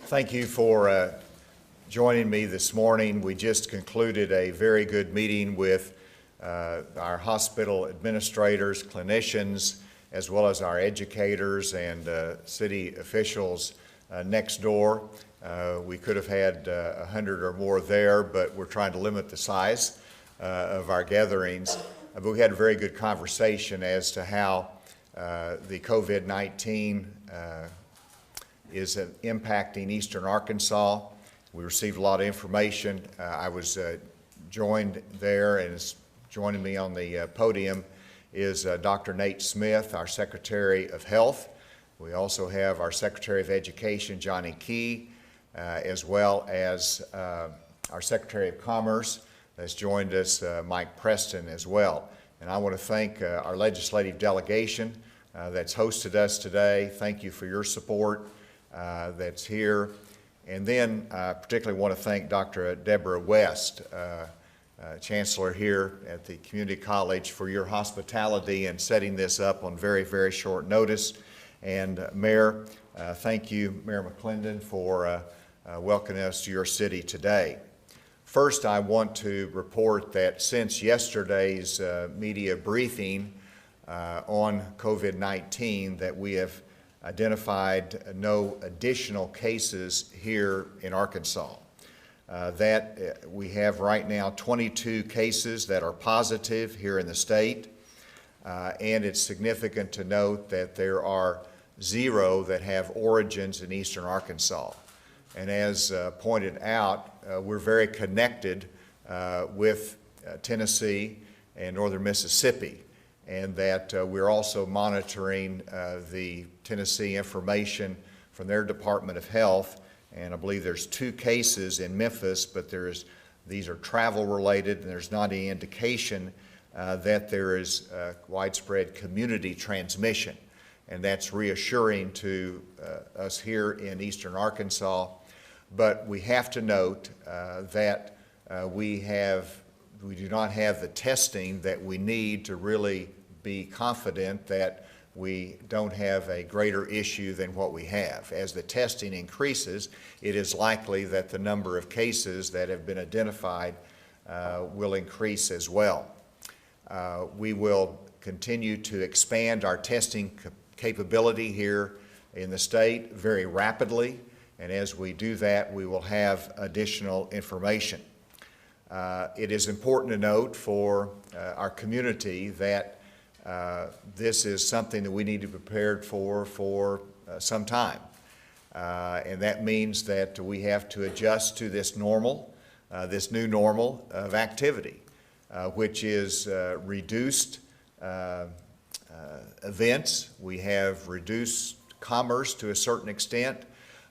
Thank you for joining me this morning. We just concluded a very good meeting with our hospital administrators, clinicians, as well as our educators and city officials next door. We could have had 100 or more there, but we're trying to limit the size of our gatherings. But we had a very good conversation as to how the COVID-19 is impacting eastern Arkansas. We received a lot of information. I was joined there, and joining me on the podium is Dr. Nate Smith, our Secretary of Health. We also have our Secretary of Education, Johnny Key, as well as our Secretary of Commerce that's joined us, Mike Preston, as well. And I want to thank our legislative delegation that's hosted us today. Thank you for your support that's here. And then I particularly want to thank Dr. Deborah West, Chancellor here at the Community College, for your hospitality and setting this up on very, very short notice. And Mayor, thank you, Mayor McClendon, for welcoming us to your city today. First, I want to report that since yesterday's media briefing on COVID-19, that we have identified no additional cases here in Arkansas. That we have right now 22 cases that are positive here in the state, and it's significant to note that there are 0 that have origins in eastern Arkansas. And as pointed out, we're very connected with Tennessee and northern Mississippi, and that we're also monitoring the Tennessee information from their Department of Health. And I believe there's 2 cases in Memphis, but these are travel related, and there's not any indication that there is widespread community transmission. And that's reassuring to us here in eastern Arkansas. But we have to note that we do not have the testing that we need to really be confident that we don't have a greater issue than what we have. As the testing increases, it is likely that the number of cases that have been identified will increase as well. We will continue to expand our testing capability here in the state very rapidly, and as we do that, we will have additional information. It is important to note for our community that this is something that we need to be prepared for some time. And that means that we have to adjust to this new normal of activity, which is reduced events. We have reduced commerce to a certain extent,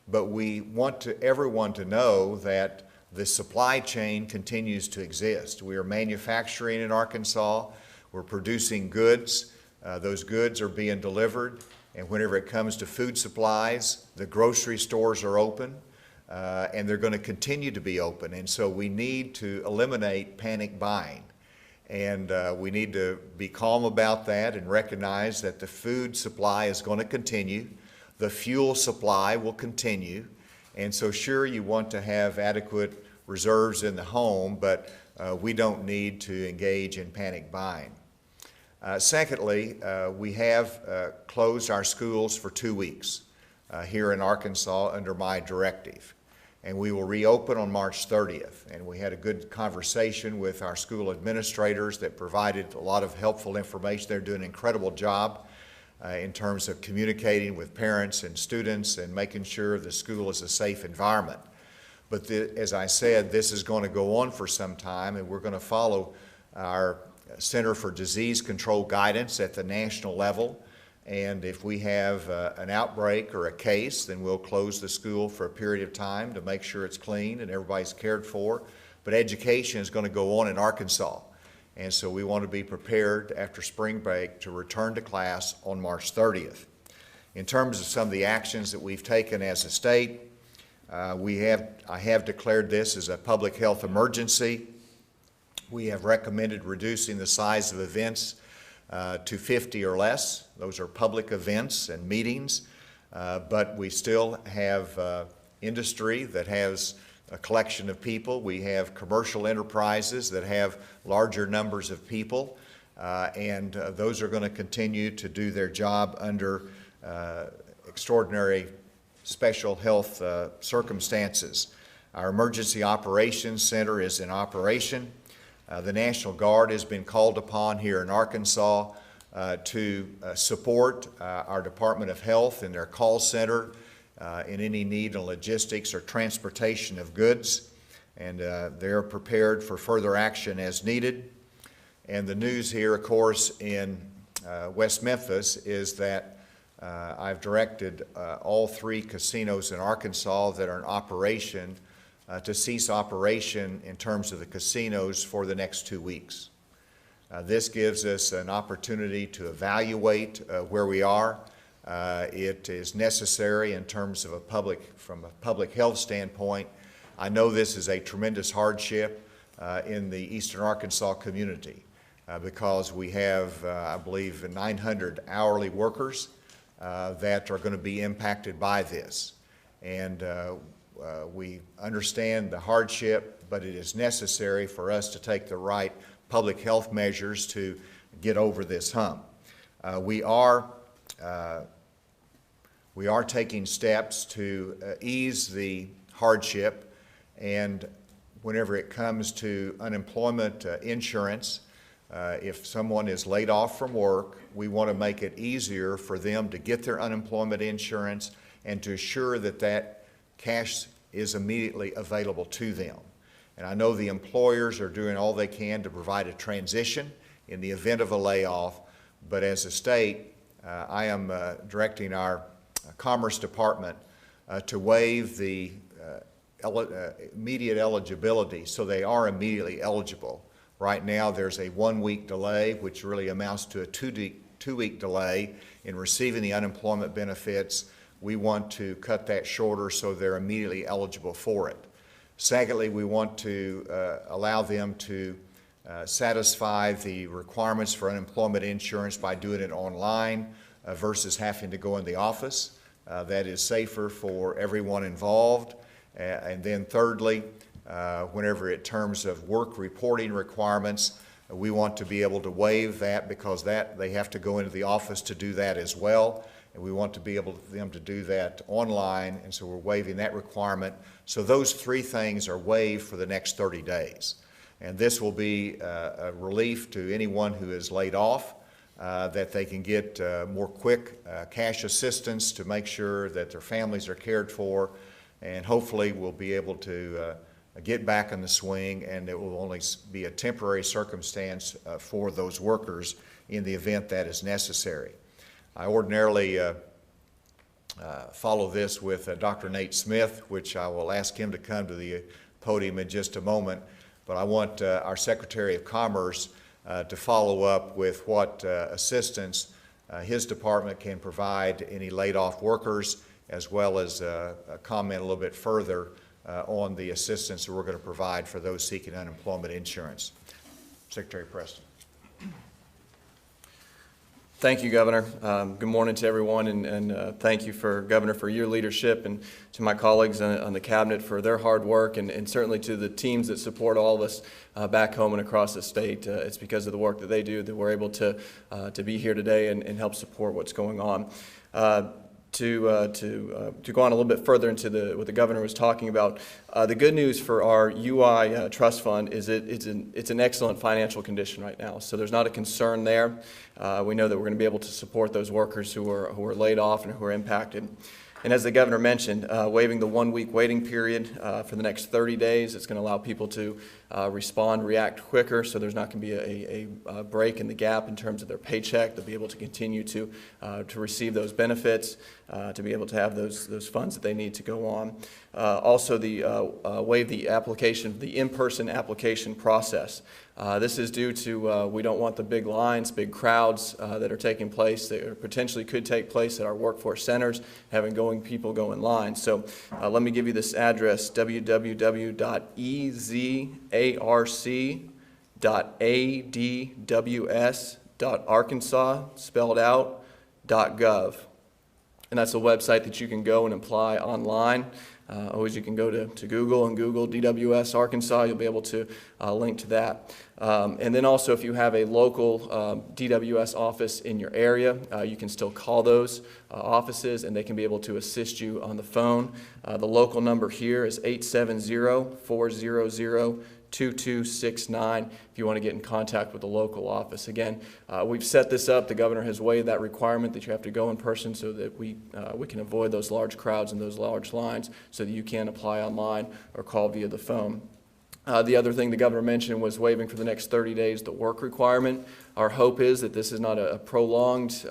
but we want everyone to know that the supply chain continues to exist. We are manufacturing in Arkansas. We're producing goods. Those goods are being delivered, and whenever it comes to food supplies, the grocery stores are open, and they're going to continue to be open. And so we need to eliminate panic buying. And we need to be calm about that and recognize that the food supply is going to continue. The fuel supply will continue. And so sure, you want to have adequate reserves in the home, but we don't need to engage in panic buying. Secondly, we have closed our schools for 2 weeks here in Arkansas under my directive. And we will reopen on March 30th. And we had a good conversation with our school administrators that provided a lot of helpful information. They're doing an incredible job in terms of communicating with parents and students and making sure the school is a safe environment. But as I said, this is going to go on for some time, and we're going to follow our Center for Disease Control guidance at the national level. And if we have an outbreak or a case, then we'll close the school for a period of time to make sure it's clean and everybody's cared for. But education is going to go on in Arkansas. And so we want to be prepared after spring break to return to class on March 30th. In terms of some of the actions that we've taken as a state, I have declared this as a public health emergency. We have recommended reducing the size of events to 50 or less. Those are public events and meetings, but we still have industry that has a collection of people. We have commercial enterprises that have larger numbers of people, and those are going to continue to do their job under extraordinary special health circumstances. Our Emergency Operations Center is in operation. The National Guard has been called upon here in Arkansas to support our Department of Health in their call center in any need in logistics or transportation of goods, and they're prepared for further action as needed. And the news here, of course, in West Memphis is that I've directed all 3 casinos in Arkansas that are in operation to cease operation in terms of the casinos for the next 2 weeks. This gives us an opportunity to evaluate where we are. It is necessary in terms of from a public health standpoint. I know this is a tremendous hardship in the Eastern Arkansas community because we have, I believe, 900 hourly workers that are going to be impacted by this. And we understand the hardship, but it is necessary for us to take the right public health measures to get over this hump. We are taking steps to ease the hardship, and whenever it comes to unemployment insurance, if someone is laid off from work, we want to make it easier for them to get their unemployment insurance and to assure that that cash is immediately available to them. And I know the employers are doing all they can to provide a transition in the event of a layoff, but as a state, I am directing our Commerce Department to waive the immediate eligibility so they are immediately eligible. Right now there's a 1-week delay, which really amounts to a two-week delay in receiving the unemployment benefits. We want to cut that shorter so they're immediately eligible for it. Secondly, we want to allow them to satisfy the requirements for unemployment insurance by doing it online versus having to go in the office. That is safer for everyone involved. And then thirdly, whenever in terms of work reporting requirements, we want to be able to waive that because they have to go into the office to do that as well. And we want to be able for them to do that online, and so we're waiving that requirement. So those 3 things are waived for the next 30 days. And this will be a relief to anyone who is laid off, that they can get more quick cash assistance to make sure that their families are cared for, and hopefully we'll be able to get back in the swing, and it will only be a temporary circumstance for those workers in the event that is necessary. I ordinarily follow this with Dr. Nate Smith, which I will ask him to come to the podium in just a moment, but I want our Secretary of Commerce to follow up with what assistance his department can provide any laid-off workers, as well as comment a little bit further on the assistance that we're going to provide for those seeking unemployment insurance. Secretary Preston. Thank you, Governor. Good morning to everyone, and thank you, Governor, for your leadership, and to my colleagues on the Cabinet for their hard work, and certainly to the teams that support all of us back home and across the state. It's because of the work that they do that we're able to be here today and help support what's going on. To go on a little bit further into what the Governor was talking about, the good news for our UI trust fund is it's an excellent financial condition right now. So there's not a concern there. We know that we're going to be able to support those workers who are laid off and who are impacted. And as the Governor mentioned, waiving the 1-week waiting period for the next 30 days, it's going to allow people to react quicker, so there's not going to be a break in the gap in terms of their paycheck. They'll be able to continue to receive those benefits, to be able to have those funds that they need to go on. Also, waive the in-person application process. This is due to we don't want the big lines, big crowds that are taking place, that potentially could take place at our workforce centers, having people go in line. So let me give you this address, www.ezarc.adws.arkansas, spelled out, .gov. And that's a website that you can go and apply online. Always you can go to Google and Google DWS Arkansas. You'll be able to link to that. And then also if you have a local DWS office in your area, you can still call those offices and they can be able to assist you on the phone. The local number here is 870-400-2269 if you want to get in contact with the local office. Again, we've set this up. The governor has waived that requirement that you have to go in person so that we can avoid those large crowds and those large lines so that you can apply online or call via the phone. The other thing the governor mentioned was waiving for the next 30 days the work requirement. Our hope is that this is not a prolonged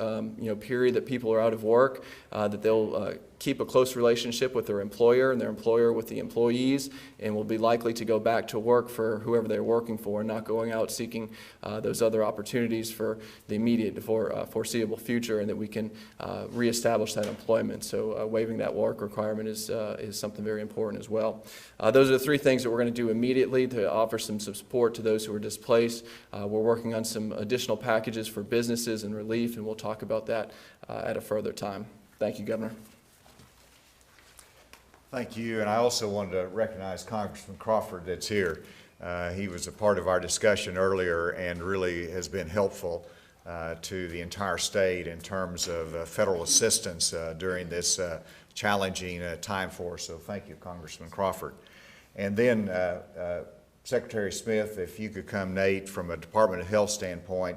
period that people are out of work, that they'll keep a close relationship with their employer and their employer with the employees, and will be likely to go back to work for whoever they're working for and not going out seeking those other opportunities for the immediate foreseeable future, and that we can reestablish that employment. So waiving that work requirement is something very important as well. Those are the three things that we're going to do immediately to offer some support to those who are displaced. We're working on some additional packages for businesses and relief, and we'll talk about that at a further time. Thank you, Governor. Thank you, and I also wanted to recognize Congressman Crawford that's here. He was a part of our discussion earlier and really has been helpful to the entire state in terms of federal assistance during this challenging time for us. So thank you, Congressman Crawford. And then Secretary Smith, if you could come, Nate, from a Department of Health standpoint,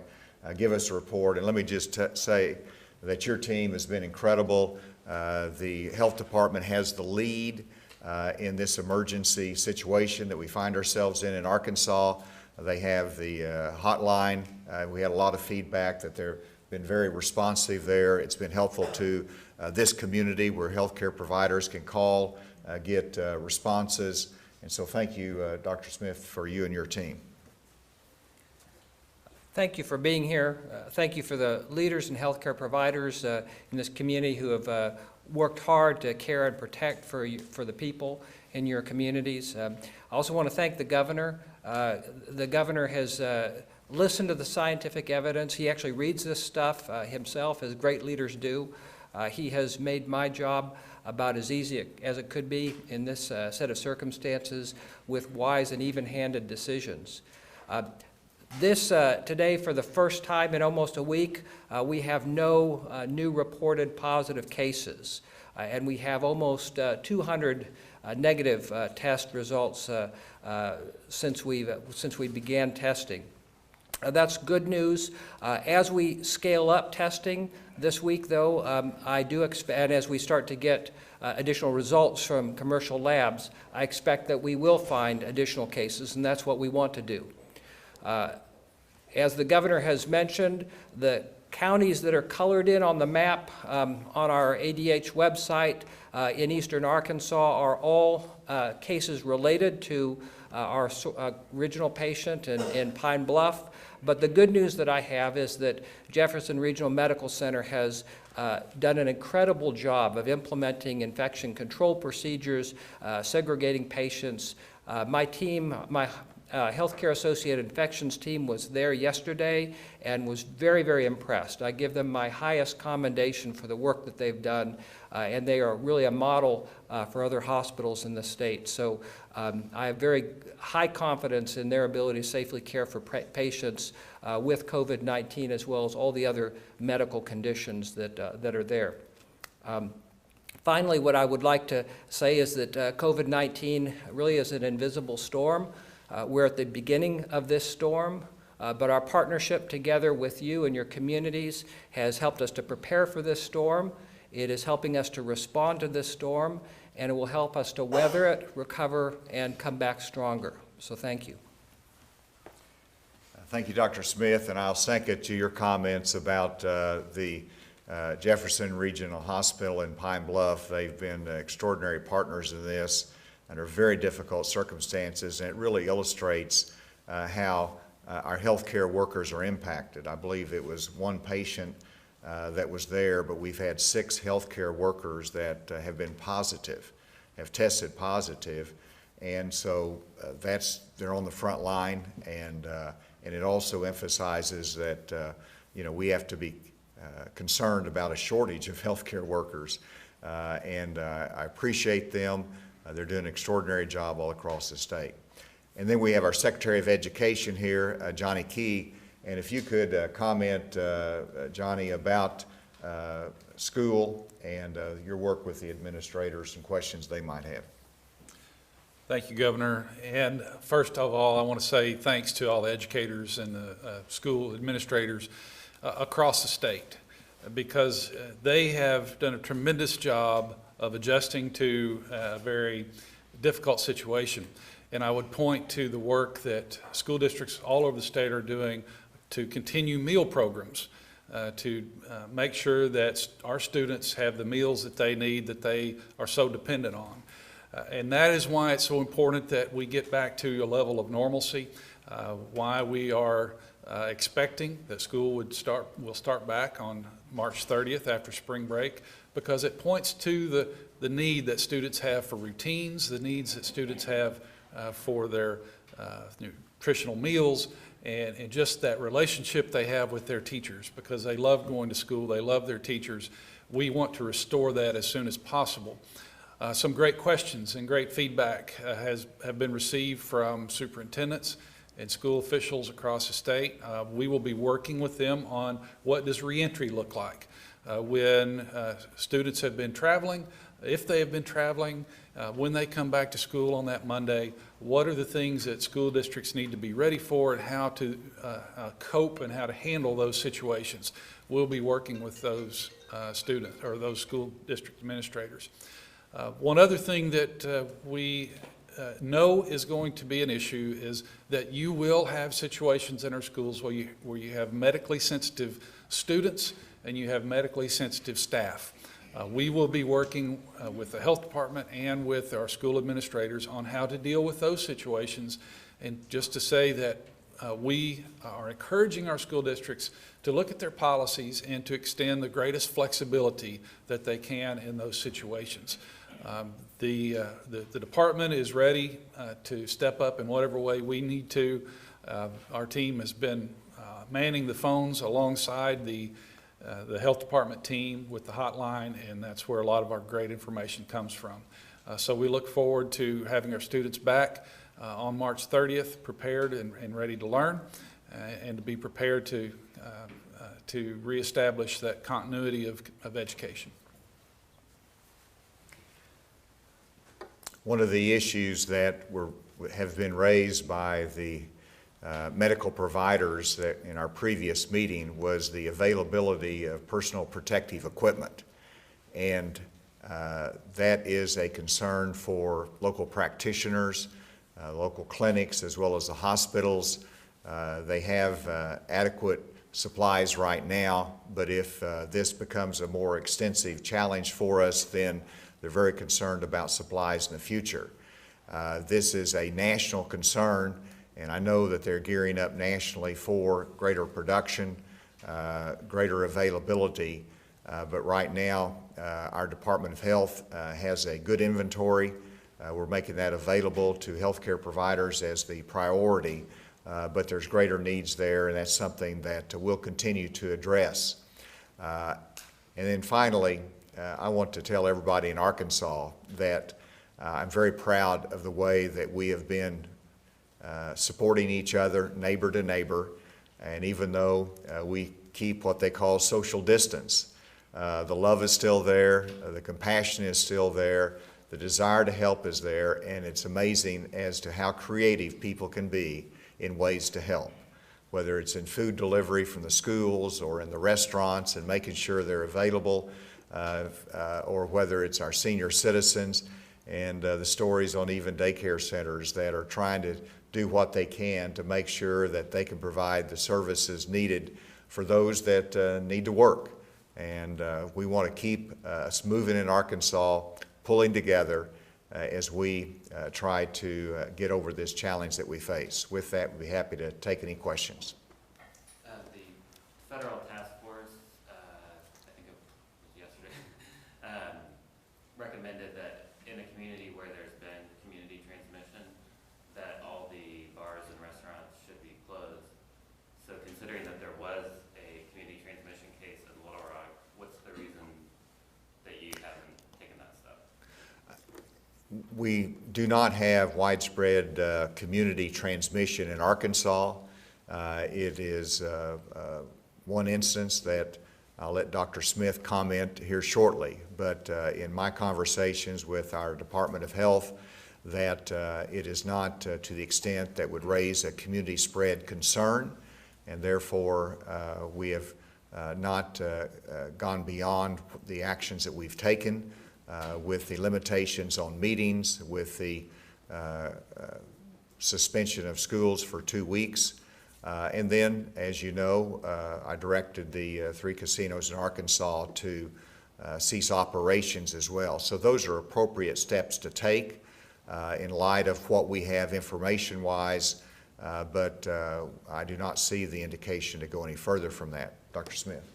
give us a report. And let me just say that your team has been incredible. The Health Department has the lead in this emergency situation that we find ourselves in Arkansas. They have the hotline. We had a lot of feedback that they've been very responsive there. It's been helpful to this community where healthcare providers can call, get responses. And so thank you, Dr. Smith, for you and your team. Thank you for being here. Thank you for the leaders and healthcare providers in this community who have worked hard to care and protect for the people in your communities. I also want to thank the governor. The governor has listened to the scientific evidence. He actually reads this stuff himself, as great leaders do. He has made my job about as easy as it could be in this set of circumstances with wise and even-handed decisions. Today, for the first time in almost a week, we have no new reported positive cases, and we have almost 200 negative test results since we began testing. That's good news. As we scale up testing this week, though, I do expect, and as we start to get additional results from commercial labs, I expect that we will find additional cases, and that's what we want to do. As the governor has mentioned, the counties that are colored in on the map on our ADH website in eastern Arkansas are all cases related to our original patient in Pine Bluff. But the good news that I have is that Jefferson Regional Medical Center has done an incredible job of implementing infection control procedures, segregating patients. My team, my Healthcare Associated Infections team was there yesterday and was very, very impressed. I give them my highest commendation for the work that they've done, and they are really a model for other hospitals in the state. So I have very high confidence in their ability to safely care for patients with COVID-19 as well as all the other medical conditions that are there. Finally, what I would like to say is that COVID-19 really is an invisible storm. We're at the beginning of this storm, but our partnership together with you and your communities has helped us to prepare for this storm. It is helping us to respond to this storm, and it will help us to weather it, recover, and come back stronger. So thank you. Thank you, Dr. Smith, and I'll second to your comments about the Jefferson Regional Hospital in Pine Bluff. They've been extraordinary partners in this under very difficult circumstances, and it really illustrates how our healthcare workers are impacted. I believe it was one patient that was there, but we've had 6 healthcare workers that have been positive, have tested positive, and so they're on the front line, and it also emphasizes that we have to be concerned about a shortage of healthcare workers, and I appreciate them. They're doing an extraordinary job all across the state. And then we have our Secretary of Education here, Johnny Key, and if you could comment, Johnny, about school and your work with the administrators and questions they might have. Thank you, Governor. And first of all, I want to say thanks to all the educators and the school administrators across the state, because they have done a tremendous job of adjusting to a very difficult situation. And I would point to the work that school districts all over the state are doing to continue meal programs, to make sure that our students have the meals that they need, that they are so dependent on. And that is why it's so important that we get back to a level of normalcy, why we are expecting that school will start back on March 30th after spring break, because it points to the need that students have for routines, the needs that students have for their nutritional meals, and just that relationship they have with their teachers, because they love going to school, they love their teachers. We want to restore that as soon as possible. Some great questions and great feedback have been received from superintendents and school officials across the state. We will be working with them on what does reentry look like when students have been traveling, if they have been traveling, when they come back to school on that Monday. What are the things that school districts need to be ready for, and how to cope and how to handle those situations? We'll be working with those students or those school district administrators. One other thing that we know is going to be an issue is that you will have situations in our schools where you have medically sensitive students and you have medically sensitive staff. We will be working with the health department and with our school administrators on how to deal with those situations. And just to say that we are encouraging our school districts to look at their policies and to extend the greatest flexibility that they can in those situations. The department is ready to step up in whatever way we need to. Our team has been manning the phones alongside the health department team with the hotline, and that's where a lot of our great information comes from. So we look forward to having our students back on March 30th, prepared and ready to learn, and to be prepared to reestablish that continuity of education. One of the issues that have been raised by the medical providers that in our previous meeting was the availability of personal protective equipment. And that is a concern for local practitioners, local clinics, as well as the hospitals. They have adequate supplies right now, but if this becomes a more extensive challenge for us, then they're very concerned about supplies in the future. This is a national concern, and I know that they're gearing up nationally for greater production, greater availability, but right now our Department of Health has a good inventory. We're making that available to healthcare providers as the priority, but there's greater needs there, and that's something that we'll continue to address. And then finally, I want to tell everybody in Arkansas that I'm very proud of the way that we have been supporting each other, neighbor to neighbor, and even though we keep what they call social distance, the love is still there, the compassion is still there, the desire to help is there, and it's amazing as to how creative people can be in ways to help, whether it's in food delivery from the schools or in the restaurants and making sure they're available, or whether it's our senior citizens and the stories on even daycare centers that are trying to do what they can to make sure that they can provide the services needed for those that need to work. And we want to keep us moving in Arkansas, pulling together as we try to get over this challenge that we face. With that, we'd be happy to take any questions. The federal task force, I think it was yesterday, recommended that in a community where there's been community transmission, that all the bars and restaurants should be closed. So considering that there was a community transmission case in Little We do not have widespread community transmission in Arkansas. It is one instance that I'll let Dr. Smith comment here shortly, but in my conversations with our Department of Health, that it is not to the extent that would raise a community spread concern, and therefore we have not gone beyond the actions that we've taken with the limitations on meetings, with the suspension of schools for 2 weeks. And then, as you know, I directed the 3 casinos in Arkansas to cease operations as well. So those are appropriate steps to take in light of what we have information-wise, but I do not see the indication to go any further from that. Dr. Smith.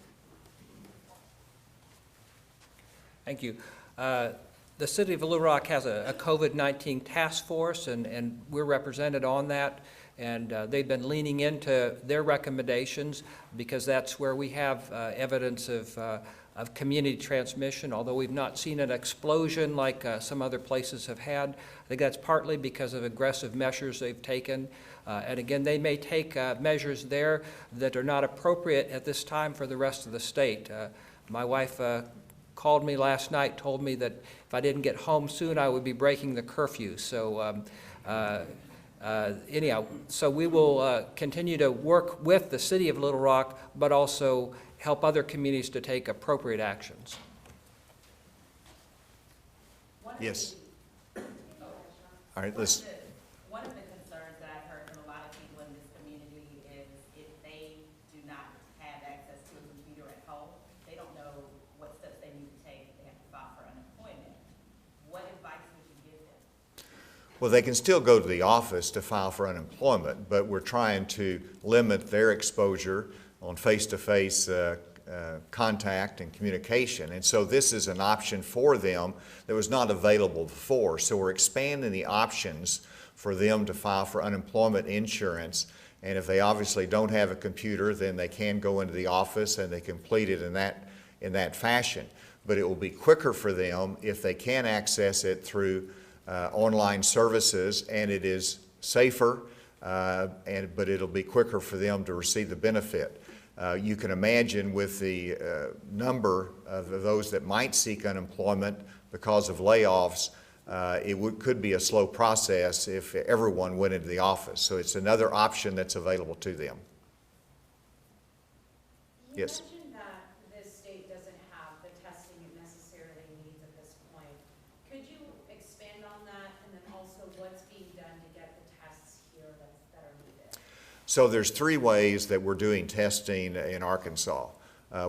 Thank you. The City of Little Rock has a COVID-19 task force, and we're represented on that. And they've been leaning into their recommendations because that's where we have evidence of community transmission, although we've not seen an explosion like some other places have had. I think that's partly because of aggressive measures they've taken. And again, they may take measures there that are not appropriate at this time for the rest of the state. My wife called me last night, told me that if I didn't get home soon, I would be breaking the curfew. So anyhow, so we will continue to work with the City of Little Rock, but also help other communities to take appropriate actions. Yes. All right, let's. One of the concerns that I've heard from a lot of people in this community is if they do not have access to a computer at home, they don't know what steps they need to take if they have to file for unemployment. What advice would you give them? Well, they can still go to the office to file for unemployment, but we're trying to limit their exposure on face-to-face contact and communication. And so this is an option for them that was not available before. So we're expanding the options for them to file for unemployment insurance. And if they obviously don't have a computer, then they can go into the office and they complete it in that fashion. But it will be quicker for them if they can access it through online services, and it is safer, but it'll be quicker for them to receive the benefit. You can imagine with the number of those that might seek unemployment because of layoffs, could be a slow process if everyone went into the office. So it's another option that's available to them. Yes. You mentioned that this state doesn't have the testing it necessarily needs at this point. Could you expand on that, and then also what's being done to get the tests here that are needed? So there's 3 ways that we're doing testing in Arkansas.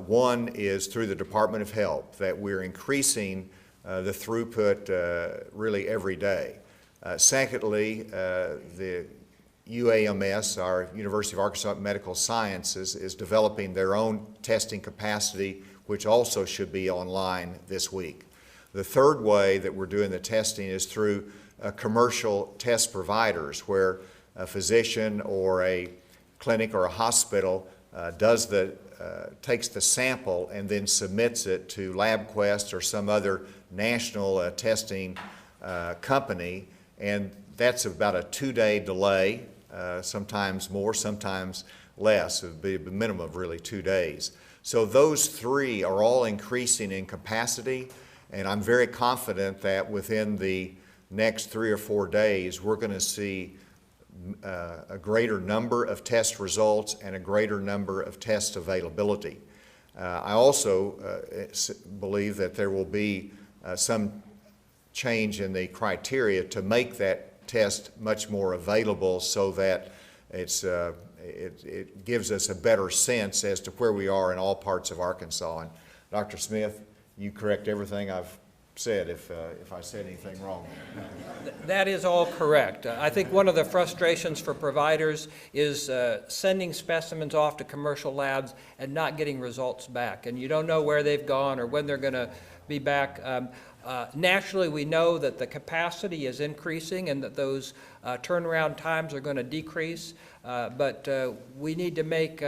One is through the Department of Health, that we're increasing the throughput really every day. Secondly, the UAMS, our University of Arkansas Medical Sciences, is developing their own testing capacity, which also should be online this week. The third way that we're doing the testing is through commercial test providers, where a physician or a clinic or a hospital takes the sample and then submits it to LabQuest or some other national testing company, and that's about a 2-day delay, sometimes more, sometimes less. It would be a minimum of really 2 days. So those 3 are all increasing in capacity, and I'm very confident that within the next 3 or 4 days we're going to see a greater number of test results and a greater number of test availability. I also believe that there will be some change in the criteria to make that test much more available, so that it gives us a better sense as to where we are in all parts of Arkansas. And Dr. Smith, you correct everything I've said if I said anything wrong. That is all correct. I think one of the frustrations for providers is sending specimens off to commercial labs and not getting results back. And you don't know where they've gone or when they're going to be back. Nationally, we know that the capacity is increasing and that those turnaround times are going to decrease. But we need to make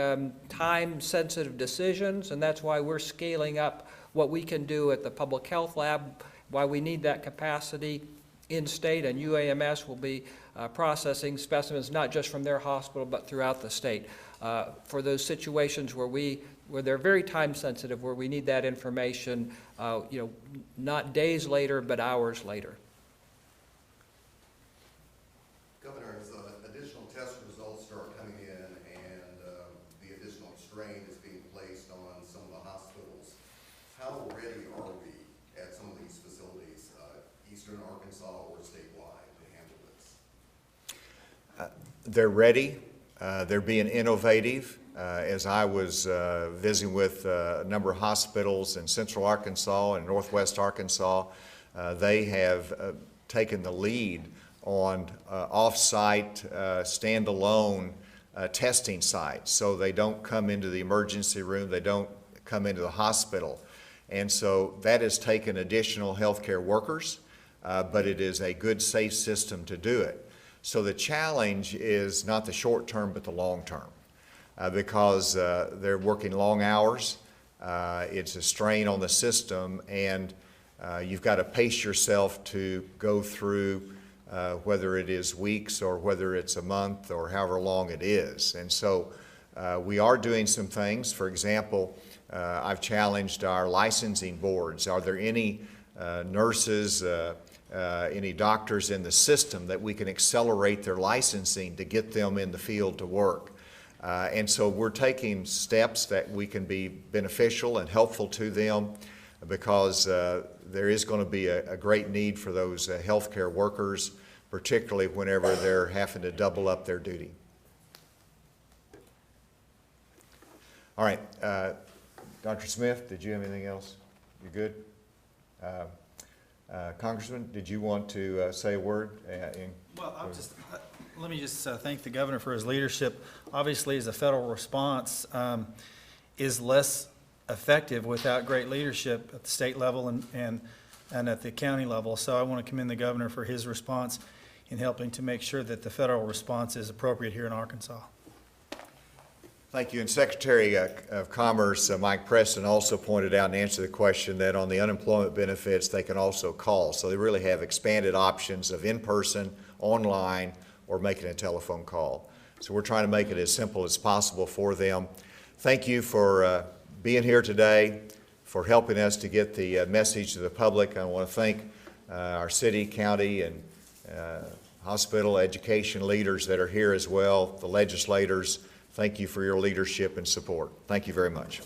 time-sensitive decisions, and that's why we're scaling up what we can do at the public health lab, why we need that capacity. in-state, and UAMS will be processing specimens not just from their hospital but throughout the state for those situations where they're very time sensitive, where we need that information, not days later but hours later. Governor, as additional test results start coming in and the additional strain is being placed on some of the hospitals, how ready are we at some of these facilities, eastern Arkansas or statewide, to handle this? They're ready. They're being innovative. As I was visiting with a number of hospitals in central Arkansas and northwest Arkansas, they have taken the lead on off-site, standalone testing sites. So they don't come into the emergency room, they don't come into the hospital. And so that has taken additional healthcare workers, but it is a good, safe system to do it. So the challenge is not the short term, but the long term, because they're working long hours. It's a strain on the system, and you've got to pace yourself to go through whether it is weeks or whether it's a month or however long it is. And so we are doing some things. For example, I've challenged our licensing boards. Are there any nurses, any doctors in the system that we can accelerate their licensing to get them in the field to work? And so we're taking steps that we can be beneficial and helpful to them, because there is going to be a great need for those healthcare workers, particularly whenever they're having to double up their duty. All right, Dr. Smith, did you have anything else? You good? Congressman, did you want to say a word? Well, let me just thank the governor for his leadership. Obviously, as a federal response is less effective without great leadership at the state level and at the county level. So I want to commend the governor for his response in helping to make sure that the federal response is appropriate here in Arkansas. Thank you. And Secretary of Commerce Mike Preston also pointed out and answered the question that on the unemployment benefits they can also call. So they really have expanded options of in-person, online, or making a telephone call. So we're trying to make it as simple as possible for them. Thank you for being here today, for helping us to get the message to the public. I want to thank our city, county, and hospital education leaders that are here as well, the legislators. Thank you for your leadership and support. Thank you very much.